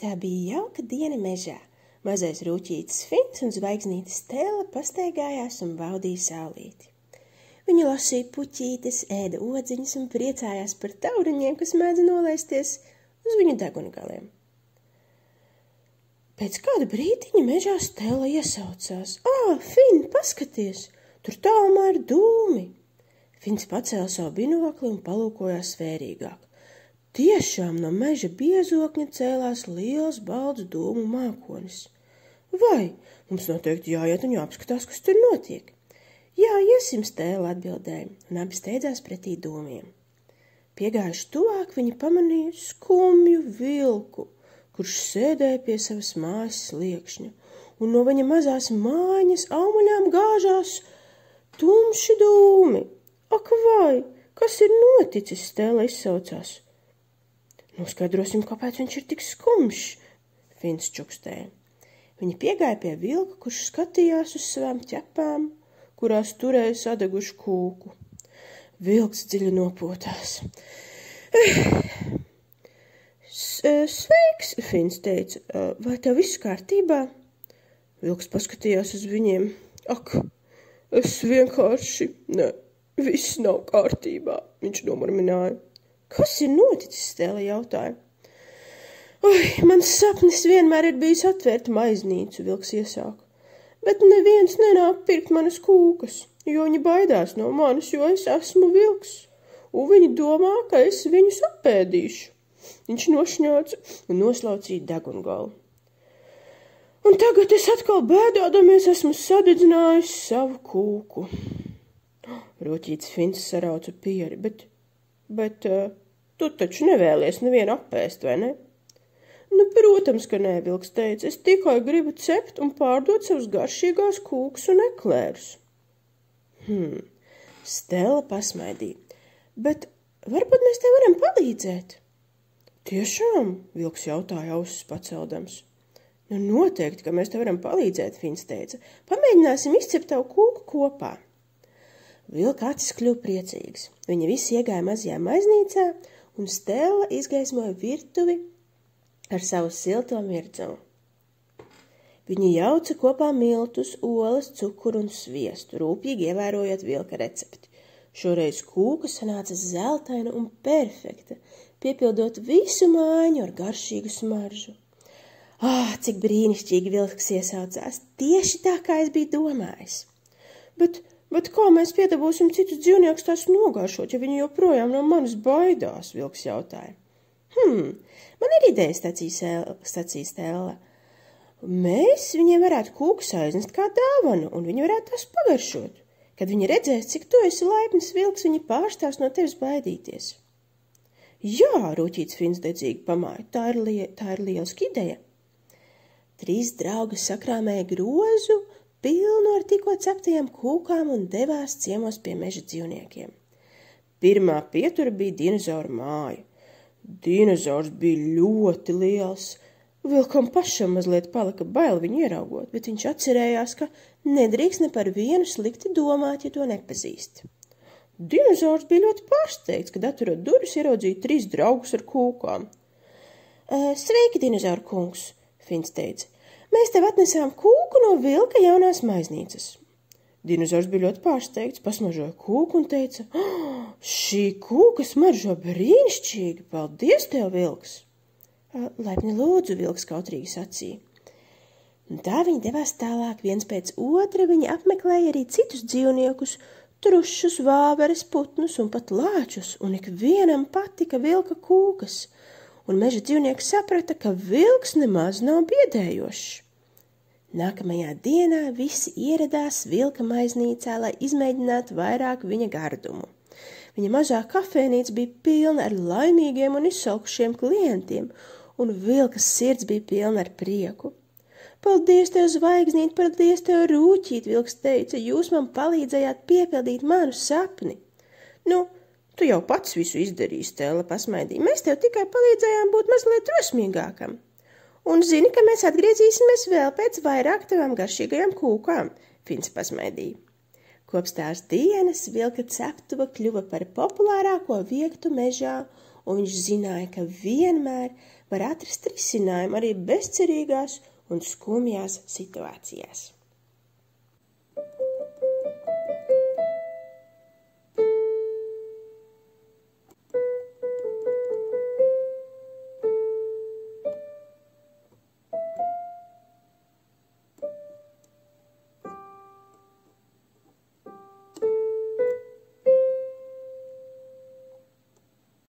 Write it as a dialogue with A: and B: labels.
A: Tā bija jauka diena mežā. Mazais rūķītis Fins un zvaigznīte Stela pastaigājās un baudīja saulīti. Viņa lasīja puķītes, ēda odziņas un priecājās par tauriņiem, kas mēdz nolaisties uz viņu degungaliem. Pēc kāda brītiņa mežā Stela iesaucās. Fin, paskaties, tur tālumā ir dūmi! Fins pacēla savu binokli un palūkojās svērīgāk. Tiešām no meža biezokņa cēlās liels balts dūmu mākonis. Vai, mums noteikti jāiet un jāapskatās, kas tur notiek. Jā, iesim, Stela atbildēja, un abi steidzās pretī dūmiem. Piegājuši tuvāk, viņi pamanīja skumju vilku, kurš sēdēja pie savas mājas sliekšņa, un no viņa mazās mājas aumaļām gāžās tumši dūmi. Ak vai, kas ir noticis, Stela izsaucās. Noskaidrosim, kāpēc viņš ir tik skumjš, Fins čukstēja. Viņi piegāja pie vilka, kurš skatījās uz savām ķepām, kurās turēja sadegušu kūku. Vilks dziļi nopotās. Sveiks, Fins teica, vai tev viss kārtībā? Vilks paskatījās uz viņiem. Ak, es vienkārši, viss nav kārtībā, viņš nomurmināja. Kas ir noticis, Stela jautāja. Mans sapnis vienmēr ir bijis atvērt maiznīcu, vilks iesāka. Bet neviens nenāk pirkt manas kūkas, jo viņi baidās no manis, jo es esmu vilks, un viņi domā, ka es viņus apēdīšu. Viņš nošņāca un noslaucīja degungalu. Un tagad es atkal bēdādamies esmu sadedzinājis savu kūku. Roķītis Fins sarauca pieri, bet tu taču nevēlies nevienu apēst, vai ne? Protams, ka nē, vilks teica, es tikai gribu cept un pārdot savus garšīgās kūkas un eklērus. Stela pasmaidīja, bet varbūt mēs tev varam palīdzēt? Tiešām, vilks jautāja ausis paceldams. Noteikti, ka mēs tev varam palīdzēt, Fins teica. Pamēģināsim izcept tavu kūku kopā. Vilka acis kļuva priecīgs. Viņi visi iegāja mazajā maiznīcā, un Stela izgaismoja virtuvi ar savu silto mirdzumu. Viņi jauca kopā miltus, olas, cukuru un sviestu, rūpīgi ievērojot vilka recepti. Šoreiz kūka sanāca zeltaina un perfekta, piepildot visu mājiņu ar garšīgu smaržu. Cik brīnišķīgi, vilks iesaucās, tieši tā, kā es biju domājis. Bet kā mēs piedabūsim citus dzīvniekus tās nogāršot, ja viņi joprojām no manis baidās, vilks jautāja. Man ir ideja, sacīja Stela. Mēs viņiem varētu kūkas aiznest kā dāvanu, un viņi varētu tās pagaršot. Kad viņi redzēs, cik tu esi laipnis vilks, viņi pārstās no tevis baidīties. Jā, Rūķītis Fins dedzīgi pamāja, tā ir lieliska ideja. 3 draugi sakrāmēja grozu, pilnu ar tikko ceptajām kūkām un devās ciemos pie meža dzīvniekiem. Pirmā pietura bija dinozaura māja. Dinozaurs bija ļoti liels. Vilkam pašam mazliet palika bail viņu ieraugot, bet viņš atcerējās, ka nedrīkst ne par vienu slikti domāt, ja to nepazīst. Dinozaurs bija ļoti pārsteigts, kad atverot durvis ieraudzīja 3 draugus ar kūkām. Sveiki, dinozauru kungs, Fins teica. Mēs tev atnesām kūku no vilka jaunās maiznīcas. Dinozaurs bija ļoti pārsteigts, pasmažoja kūku un teica, šī kūka smaržo brīnišķīgi, paldies tev, vilks! Laipni lūdzu, vilks kautrīgi sacīja. Un tā viņi devās tālāk viens pēc otra, viņi apmeklēja arī citus dzīvniekus, trušus, vāveres, putnus un pat lāčus, un ikvienam patika vilka kūkas, un meža dzīvnieki saprata, ka vilks nemaz nav biedējošs. Nākamajā dienā visi ieradās vilka maiznīcā, lai izmēģinātu vairāk viņa gardumu. Viņa mazā kafēnīca bija pilna ar laimīgiem un izsalkušiem klientiem, un vilka sirds bija pilna ar prieku. Paldies tev, zvaigznīt, paldies tev, rūķīt, vilks teica, jūs man palīdzējāt piepildīt manu sapni. Tu jau pats visu izdarīji, Stela pasmaidīja, mēs tev tikai palīdzējām būt mazliet drosmīgākam. Un zini, ka mēs atgriezīsimies vēl pēc vairāk tavām garšīgajām kūkām, Fins pasmaidīja. Kopš tās dienas vilka ceptuva kļuva par populārāko vietu mežā, un viņš zināja, ka vienmēr var atrast risinājumu arī bezcerīgās un skumjās situācijās.